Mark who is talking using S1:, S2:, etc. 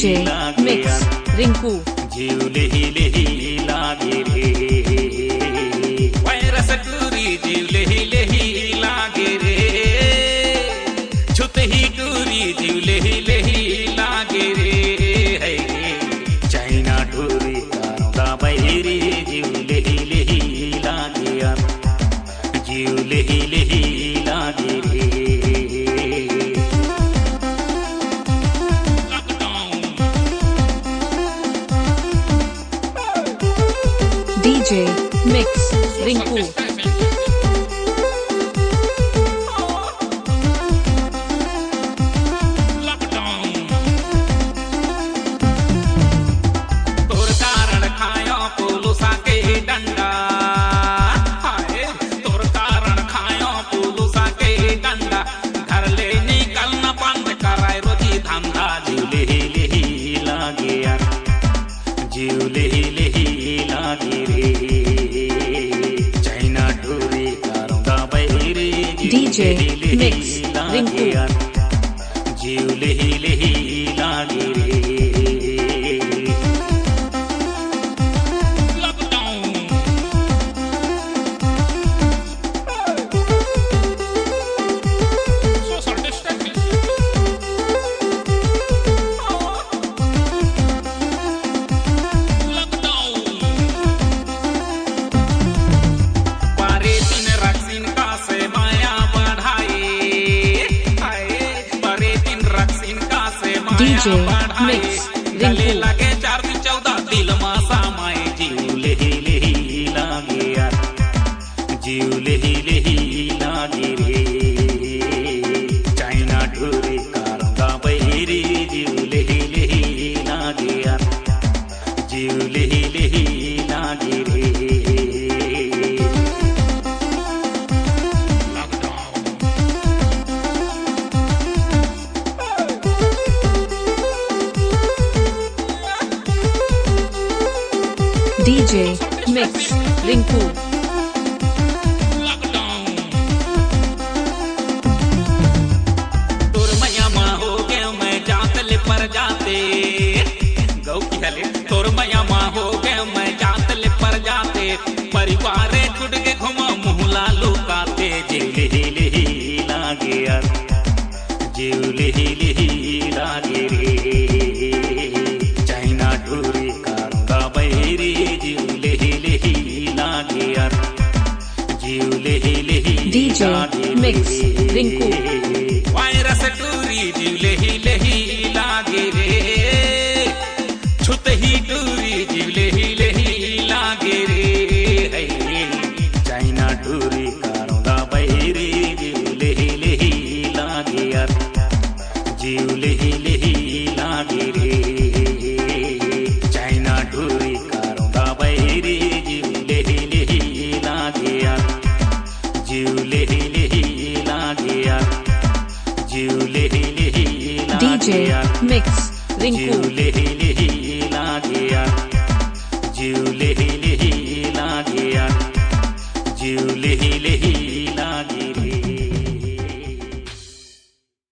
S1: DJ mix Rinku
S2: जीव लेही लागे रे वायरस टूरी जीव लेही लागे रे छुत ही टूरी जीव लेही लागे रे है चाइना टूरी का बैरी जीव लेही लागे यार जीव लेही लागे रे
S1: डीजे मिक्स रिंकू
S2: जीव लेही लागे रे चाइना टूरी कारों बैरी
S1: डीजे मिक्स रिंकू
S2: जीव लेही लागे रे
S1: डीजे मिक्स
S2: गले लगे 4 दिन 14 दिल मासा माए जीव लेही लागे यार जीव लेही लागे रे चाइना टूरी कारों बैरी जीव लेही लागे यार जीव लेही लागे रे
S1: डीजे मिक्स रिंकू
S2: तोर मैया माँ हो गया मैं जातले पर जाते गौ की हले तोर मैया माँ हो गया मैं जातले पर जाते परिवार छुट के घुमा मुहला लुकाते जीव लेही लागे यार जीव लेही लागे रे चाइना टूरी बैरी जीव लेही लागे यार जीव लेही
S1: डीजे मिक्स रिंकू
S2: वायरस टूरी जीव लेही लागे रे छुत ही टूरी जीव लेही लागे रे चाइना टूरी कारों बैरी जीव लेही लागे यार जीव लेही लागे रे टूरी कारों बैरी जीव लेही लागे यार जीव लेही लागे यार जीव लेही लागे
S1: डीजे मिक्स रिंकू